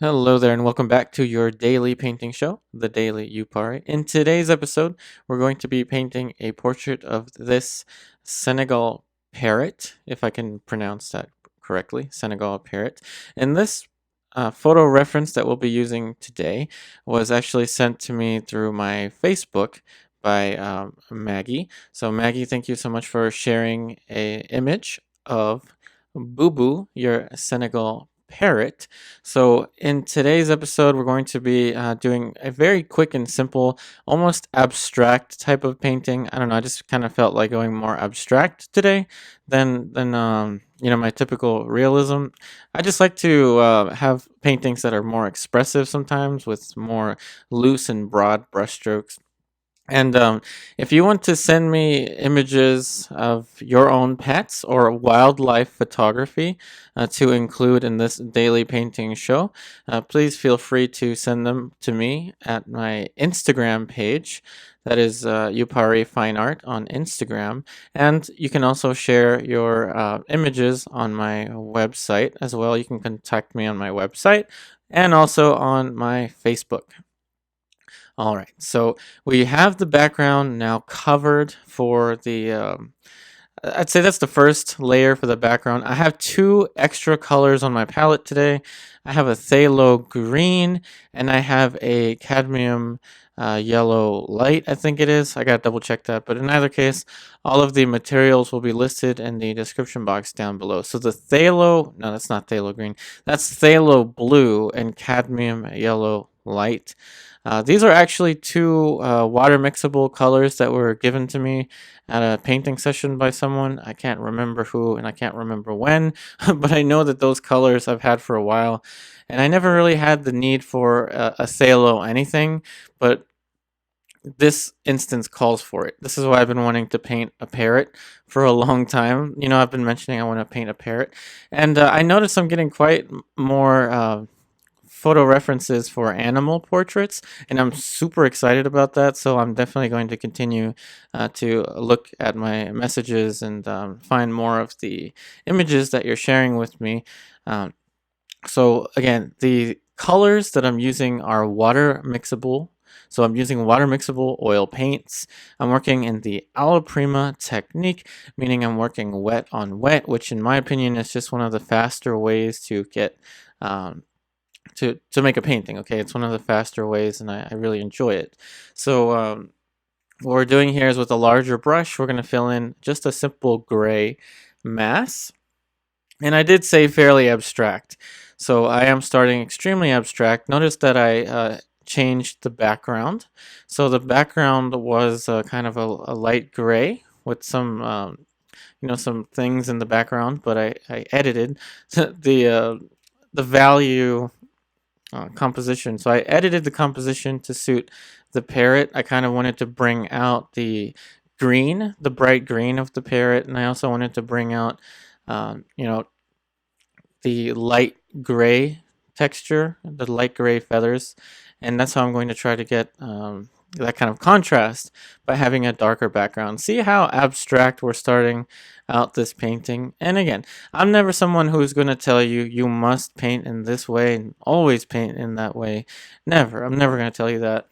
Hello there, and welcome back to your daily painting show, the Daily Yupari. In today's episode, we're going to be painting a portrait of this Senegal parrot, if I can pronounce that correctly, Senegal parrot. And this photo reference that we'll be using today was actually sent to me through my Facebook by Maggie. So, Maggie, thank you so much for sharing a image of Boo Boo, your Senegal parrot. So, in today's episode, we're going to be doing a very quick and simple, almost abstract type of painting. I don't know, I just kind of felt like going more abstract today than my typical realism. I just like to have paintings that are more expressive sometimes with more loose and broad brushstrokes. And if you want to send me images of your own pets or wildlife photography to include in this daily painting show, please feel free to send them to me at my Instagram page. That is Yupari Fine Art on Instagram. And you can also share your images on my website as well. You can contact me on my website and also on my Facebook. All right, so we have the background now covered for the, I'd say that's the first layer for the background. I have two extra colors on my palette today. I have a phthalo green and I have a cadmium yellow light, I think it is. I gotta double check that, but in either case, all of the materials will be listed in the description box down below. So the phthalo, no, that's not phthalo green, that's phthalo blue and cadmium yellow light. These are actually two water mixable colors that were given to me at a painting session by someone. I can't remember who and I can't remember when, but I know that those colors I've had for a while. And I never really had the need for a phthalo anything, but this instance calls for it. This is why I've been wanting to paint a parrot for a long time. You know, I've been mentioning I want to paint a parrot. And I noticed I'm getting quite more photo references for animal portraits, and I'm super excited about that. So I'm definitely going to continue to look at my messages and find more of the images that you're sharing with me. So again, the colors that I'm using are water mixable. So I'm using water mixable oil paints. I'm working in the alla prima technique, meaning I'm working wet on wet, which in my opinion is just one of the faster ways to get to make a painting. Okay, it's one of the faster ways, and I really enjoy it. So what we're doing here is with a larger brush, we're going to fill in just a simple gray mass. And I did say fairly abstract, so I am starting extremely abstract. Notice that I changed the background. So the background was kind of a light gray with some some things in the background, but I edited the value composition. So I edited the composition to suit the parrot. I kind of wanted to bring out the green, the bright green of the parrot, and I also wanted to bring out, the light gray texture, the light gray feathers, and that's how I'm going to try to get that kind of contrast by having a darker background. See how abstract we're starting out this painting? And again, I'm never someone who's going to tell you you must paint in this way and always paint in that way. Never. I'm never going to tell you that.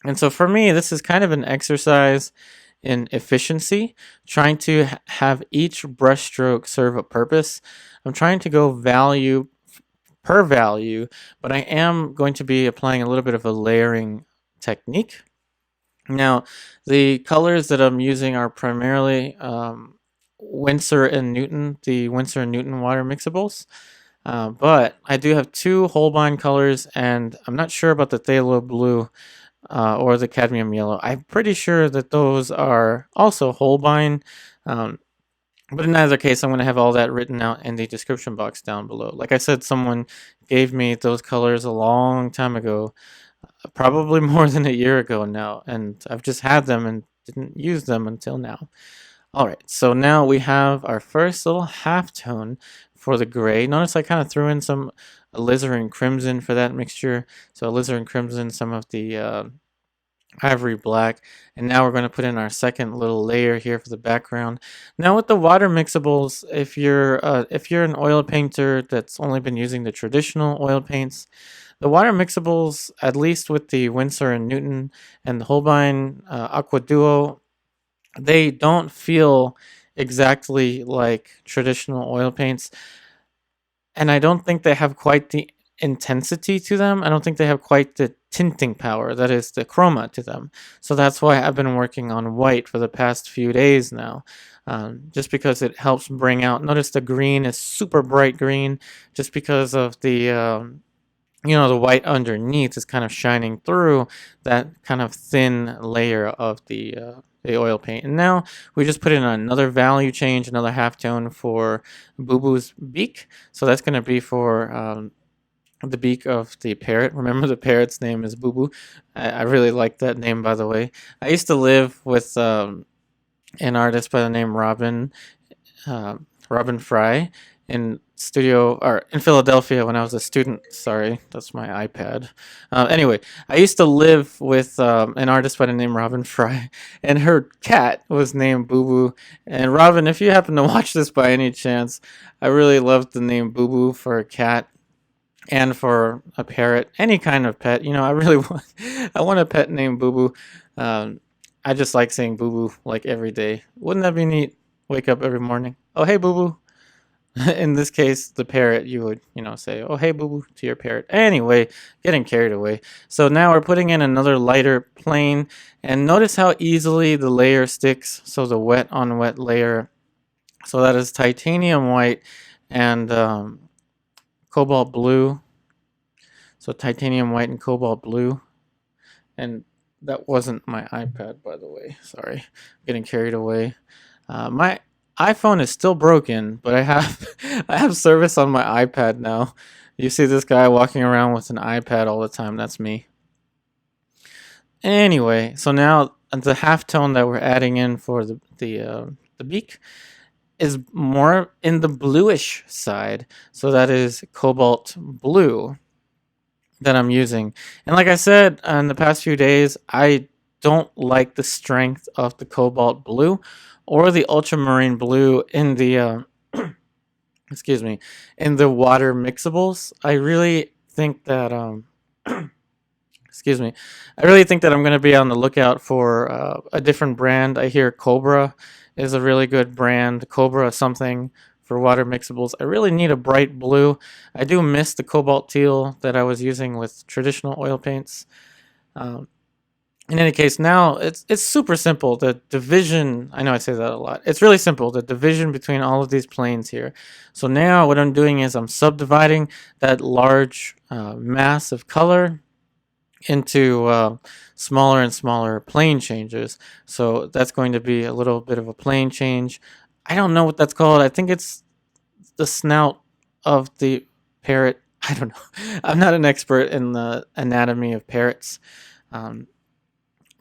And so for me, this is kind of an exercise in efficiency, trying to have each brushstroke serve a purpose. I'm trying to go value per value, but I am going to be applying a little bit of a layering technique. Now, the colors that I'm using are primarily Winsor and Newton, the Winsor and Newton water mixables. But I do have two Holbein colors, and I'm not sure about the phthalo blue or the cadmium yellow. I'm pretty sure that those are also Holbein. But in either case, I'm going to have all that written out in the description box down below. Like I said, someone gave me those colors a long time ago, probably more than a year ago now, and I've just had them and didn't use them until now. All right, so now we have our first little halftone for the gray. Notice I kind of threw in some alizarin crimson for that mixture. So alizarin crimson, some of the ivory black, and now we're going to put in our second little layer here for the background. Now with the water mixables, if you're an oil painter that's only been using the traditional oil paints, the water mixables, at least with the Winsor and Newton and the Holbein Aqua Duo, they don't feel exactly like traditional oil paints, and I don't think they have quite the intensity to them. I don't think they have quite the tinting power, that is the chroma to them. So that's why I've been working on white for the past few days now, just because it helps bring out. Notice the green is super bright green, just because of the the white underneath is kind of shining through that kind of thin layer of the oil paint. And now we just put in another value change, another halftone for Boo Boo's beak. So that's going to be for the beak of the parrot. Remember, the parrot's name is Boo Boo. I really like that name, by the way. I used to live with an artist by the name Robin Fry in Philadelphia when I was a student. Sorry, that's my iPad. Anyway, I used to live with an artist by the name Robin Fry, and her cat was named Boo Boo. And Robin, if you happen to watch this by any chance, I really loved the name Boo Boo for a cat and for a parrot, any kind of pet. I really I want a pet named Boo Boo. I just like saying Boo Boo like every day. Wouldn't that be neat? Wake up every morning. Oh, hey, Boo Boo. In this case, the parrot, you would, say, oh, hey, Boo Boo, to your parrot. Anyway, getting carried away. So now we're putting in another lighter plane, and notice how easily the layer sticks. So the wet on wet layer. So that is titanium white and cobalt blue. So titanium white and cobalt blue. And that wasn't my iPad, by the way. Sorry, getting carried away. My iPhone is still broken, but I have I have service on my iPad now. You see this guy walking around with an iPad all the time. That's me. Anyway, so now the halftone that we're adding in for the beak is more in the bluish side. So that is cobalt blue that I'm using. And like I said, in the past few days, I don't like the strength of the cobalt blue or the ultramarine blue in the excuse me, in the water mixables. I really think that excuse me, I really think that I'm going to be on the lookout for a different brand. I hear Cobra is a really good brand, Cobra something, for water mixables. I really need a bright blue. I do miss the cobalt teal that I was using with traditional oil paints. In any case, now it's super simple. The division, I know I say that a lot. It's really simple, the division between all of these planes here. So now what I'm doing is I'm subdividing that large mass of color into smaller and smaller plane changes. So that's going to be a little bit of a plane change. I don't know what that's called. I think it's the snout of the parrot. I don't know. I'm not an expert in the anatomy of parrots.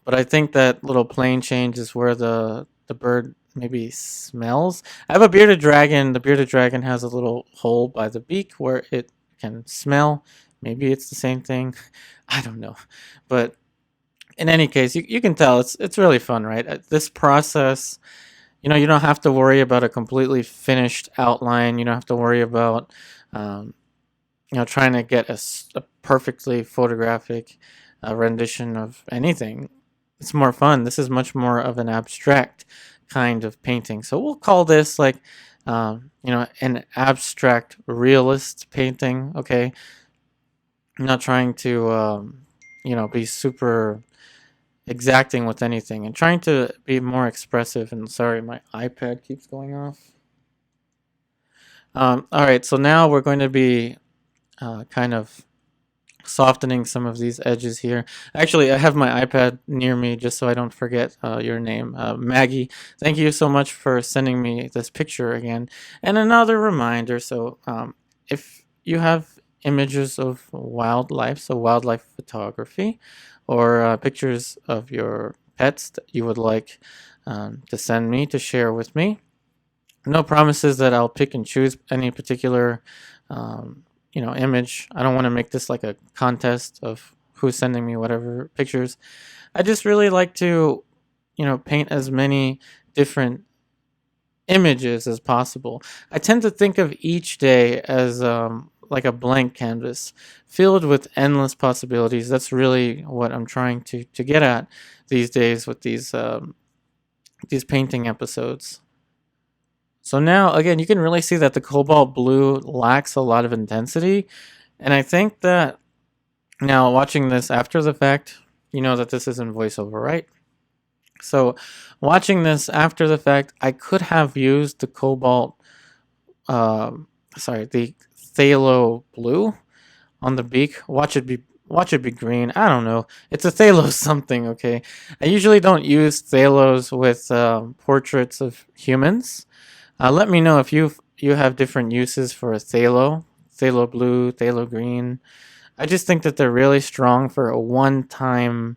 But I think that little plane change is where the bird maybe smells. I have a bearded dragon. The bearded dragon has a little hole by the beak where it can smell. Maybe it's the same thing. I don't know. But in any case, you can tell it's really fun, right? This process, you don't have to worry about a completely finished outline. You don't have to worry about, trying to get a perfectly photographic rendition of anything. It's more fun. This is much more of an abstract kind of painting. So we'll call this like, an abstract realist painting. Okay. I'm not trying to, be super exacting with anything and trying to be more expressive. And sorry, my iPad keeps going off. All right, so now we're going to be kind of softening some of these edges here. Actually, I have my iPad near me just so I don't forget your name. Maggie, thank you so much for sending me this picture again. And another reminder, so if you have images of wildlife, so wildlife photography, or pictures of your pets that you would like to send me to share with me, no promises that I'll pick and choose any particular image. I don't want to make this like a contest of who's sending me whatever pictures. I just really like to, paint as many different images as possible. I tend to think of each day as like a blank canvas filled with endless possibilities. That's really what I'm trying to get at these days with these painting episodes. So now, again, you can really see that the cobalt blue lacks a lot of intensity. And I think that now watching this after the fact, you know that this isn't voiceover, right? So watching this after the fact, I could have used the cobalt, the phthalo blue on the beak. Watch it be green. I don't know. It's a phthalo something. Okay. I usually don't use phthalos with portraits of humans. Let me know if you have different uses for a phthalo blue, phthalo green. I just think that they're really strong for a one-time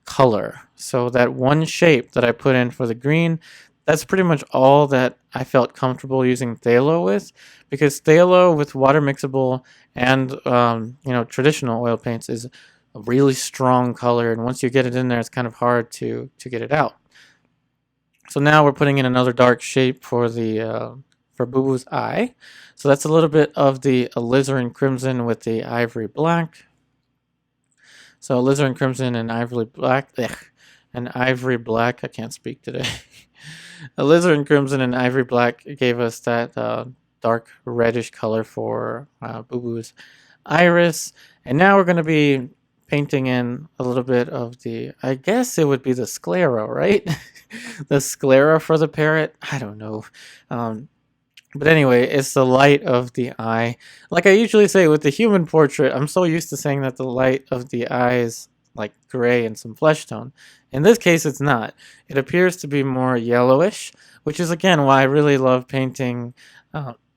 color. So that one shape that I put in for the green, that's pretty much all that I felt comfortable using phthalo with, because phthalo with water mixable and traditional oil paints is a really strong color, and once you get it in there, it's kind of hard to get it out. So now we're putting in another dark shape for the for Boo Boo's eye. So that's a little bit of the alizarin crimson with the ivory black. So alizarin crimson and ivory black. And ivory black. I can't speak today. Alizarin crimson and ivory black gave us that dark reddish color for Boo Boo's iris. And now we're going to be painting in a little bit of the, I guess it would be the sclera, right? The sclera for the parrot. I don't know. But anyway, it's the light of the eye. Like I usually say with the human portrait, I'm so used to saying that the light of the eye is like gray and some flesh tone. In this case, it's not. It appears to be more yellowish, which is again why I really love painting,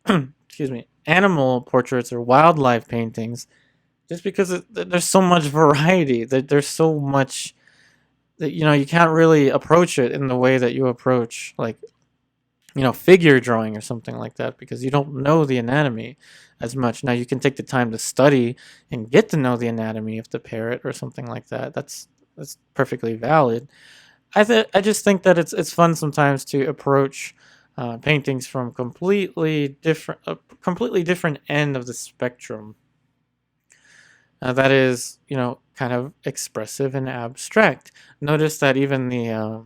excuse me, animal portraits or wildlife paintings, just because there's so much variety. There's so much that you can't really approach it in the way that you approach like figure drawing or something like that, because you don't know the anatomy as much. Now you can take the time to study and get to know the anatomy of the parrot or something like that. That's perfectly valid. I just think that it's fun sometimes to approach paintings from completely different end of the spectrum. That is, kind of expressive and abstract. Notice that even the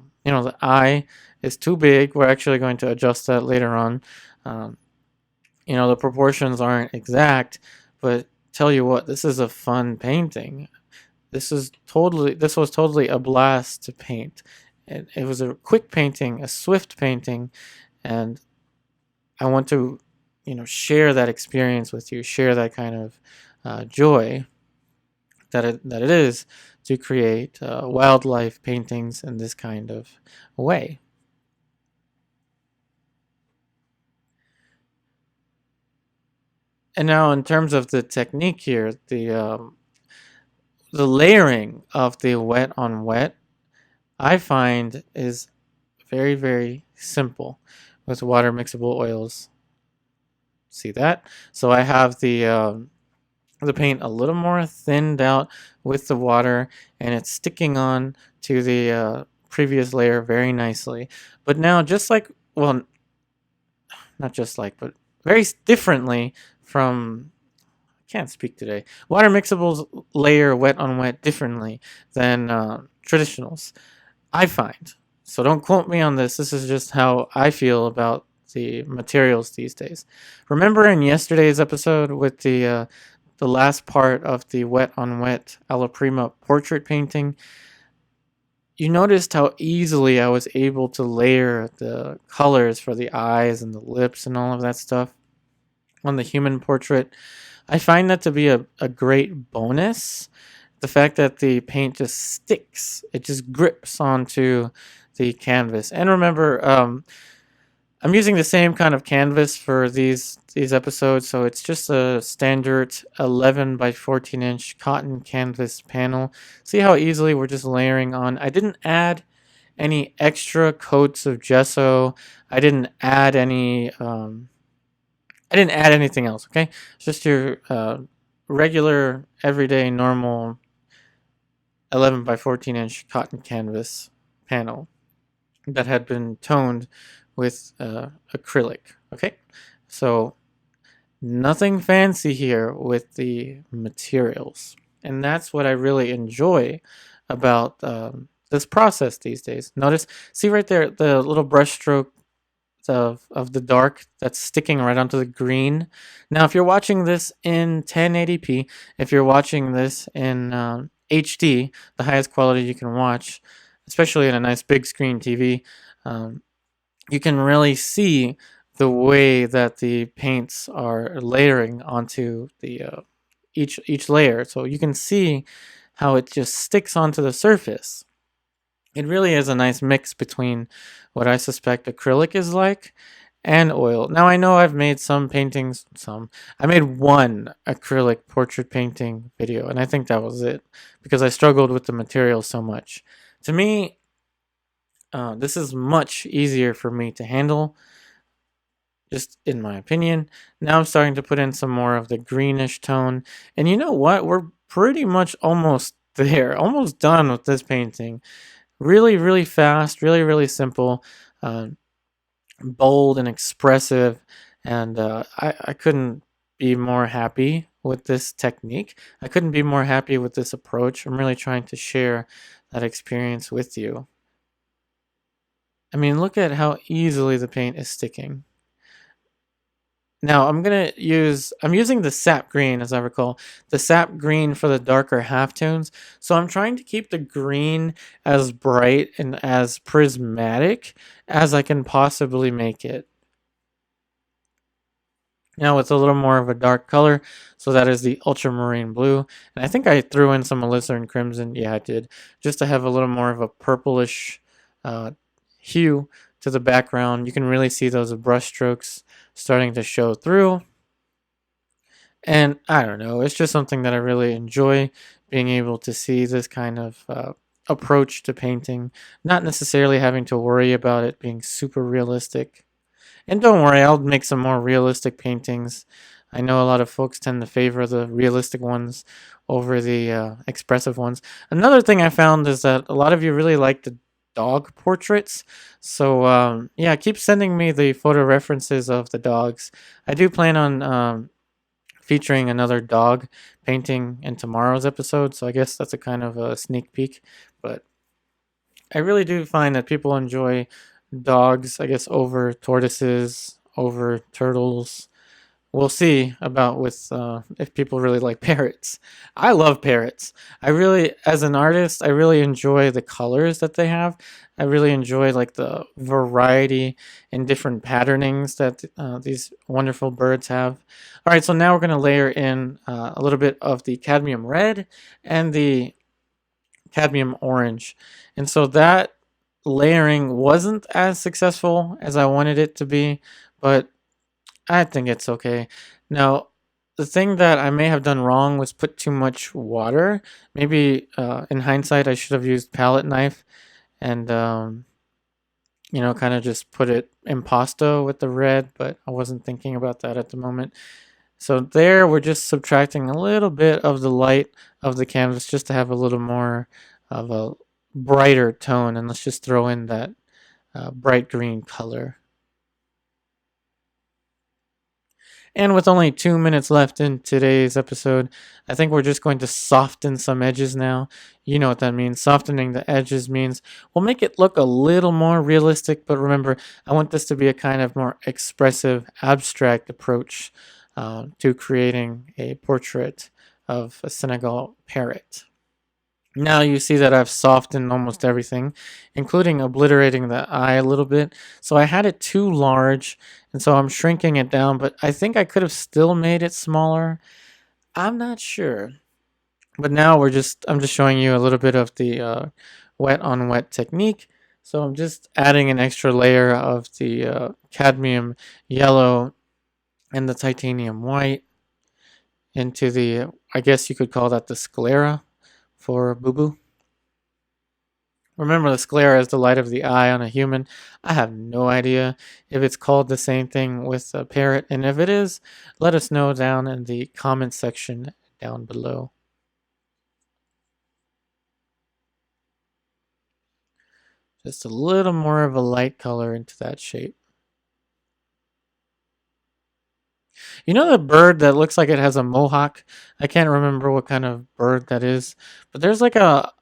eye is too big. We're actually going to adjust that later on. The proportions aren't exact, but tell you what, this is a fun painting. This was totally a blast to paint. It was a quick painting, a swift painting, and I want to, share that experience with you, share that kind of joy that it is to create wildlife paintings in this kind of way. And now, in terms of the technique here, the layering of the wet on wet, I find is very, very simple with water mixable oils. See that? So I have the paint a little more thinned out with the water, and it's sticking on to the previous layer very nicely. But now, just like, well, not just like, but very differently from, I can't speak today. Water mixables layer wet on wet differently than traditionals, I find. So don't quote me on this. This is just how I feel about the materials these days. Remember in yesterday's episode with the last part of the wet on wet alla prima portrait painting, you noticed how easily I was able to layer the colors for the eyes and the lips and all of that stuff on the human portrait. I find that to be a great bonus. The fact that the paint just sticks, it just grips onto the canvas. And remember, I'm using the same kind of canvas for these episodes, so it's just a standard 11 by 14 inch cotton canvas panel. See how easily we're just layering on. I didn't add any extra coats of gesso. I didn't add any. I didn't add anything else. Okay, it's just your regular, everyday, normal 11 by 14 inch cotton canvas panel that had been toned with acrylic. Okay, so nothing fancy here with the materials. And that's what I really enjoy about this process these days. Notice, see right there, the little brush stroke of the dark that's sticking right onto the green. Now, if you're watching this in 1080p, if you're watching this in HD, the highest quality you can watch, especially in a nice big screen TV, um, you can really see the way that the paints are layering onto the each layer. So you can see how it just sticks onto the surface. It really is a nice mix between what I suspect acrylic is like and oil. Now I know I've made some paintings, I made one acrylic portrait painting video, and I think that was it because I struggled with the material so much. To me, this is much easier for me to handle, just in my opinion. Now I'm starting to put in some more of the greenish tone. And you know what? We're pretty much almost there, almost done with this painting. Really, really fast, really, really simple, uh, bold and expressive. And I couldn't be more happy with this technique. I couldn't be more happy with this approach. I'm really trying to share that experience with you. I mean, look at how easily the paint is sticking. Now I'm using the sap green, as I recall, the sap green for the darker halftones. So I'm trying to keep the green as bright and as prismatic as I can possibly make it. Now it's a little more of a dark color, so that is the ultramarine blue. And I think I threw in some alizarin crimson. Yeah, I did, just to have a little more of a purplish uh, hue to the background. You can really see those brush strokes starting to show through. And I don't know, it's just something that I really enjoy, being able to see this kind of approach to painting, not necessarily having to worry about it being super realistic. And don't worry, I'll make some more realistic paintings. I know a lot of folks tend to favor the realistic ones over the expressive ones. Another thing I found is that a lot of you really like the dog portraits. So yeah, keep sending me the photo references of the dogs. I do plan on featuring another dog painting in tomorrow's episode, so I guess that's a kind of a sneak peek. But I really do find that people enjoy dogs, I guess, over tortoises, over turtles. We'll see about with if people really like parrots. I love parrots. I really, as an artist, I really enjoy the colors that they have. I really enjoy like the variety and different patternings that these wonderful birds have. All right, so now we're going to layer in a little bit of the cadmium red and the cadmium orange. And so that layering wasn't as successful as I wanted it to be, but I think it's okay. Now, the thing that I may have done wrong was put too much water. Maybe in hindsight, I should have used palette knife and, you know, kind of just put it impasto with the red, but I wasn't thinking about that at the moment. So there, we're just subtracting a little bit of the light of the canvas just to have a little more of a brighter tone. And let's just throw in that bright green color. And with only 2 minutes left in today's episode, I think we're just going to soften some edges now. You know what that means. Softening the edges means we'll make it look a little more realistic, but remember, I want this to be a kind of more expressive, abstract approach to creating a portrait of a Senegal parrot. Now you see that I've softened almost everything, including obliterating the eye a little bit. So I had it too large, and so I'm shrinking it down, but I think I could have still made it smaller. I'm not sure. But now I'm just showing you a little bit of the wet on wet technique. So I'm just adding an extra layer of the cadmium yellow and the titanium white into the, I guess you could call that the sclera for Boo Boo. Remember, the sclera is the light of the eye on a human. I have no idea if it's called the same thing with a parrot, and if it is, let us know down in the comment section down below. Just a little more of a light color into that shape. You know the bird that looks like it has a mohawk? I can't remember what kind of bird that is, but there's like a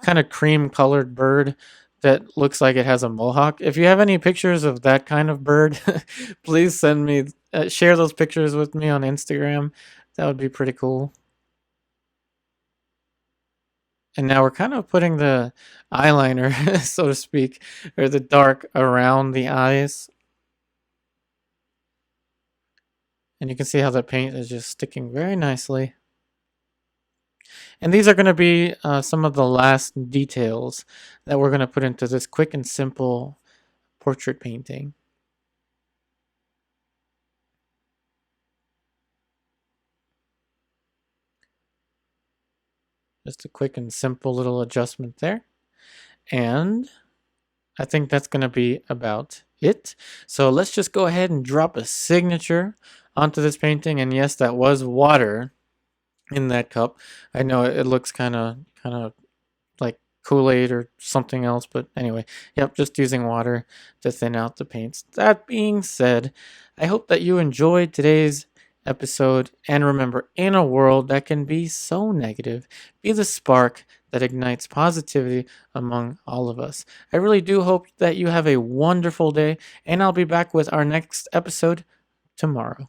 kind of cream colored bird that looks like it has a mohawk. If you have any pictures of that kind of bird, please send me, share those pictures with me on Instagram. That would be pretty cool. And now we're kind of putting the eyeliner, so to speak, or the dark around the eyes. And you can see how the paint is just sticking very nicely. And these are going to be some of the last details that we're going to put into this quick and simple portrait painting. Just a quick and simple little adjustment there. And I think that's going to be about it. So let's just go ahead and drop a signature onto this painting. And yes, that was water in that cup. I know it looks kind of like Kool-Aid or something else, but anyway, yep, just using water to thin out the paints. That being said, I hope that you enjoyed today's episode, and remember, in a world that can be so negative, be the spark that ignites positivity among all of us. I really do hope that you have a wonderful day, and I'll be back with our next episode tomorrow.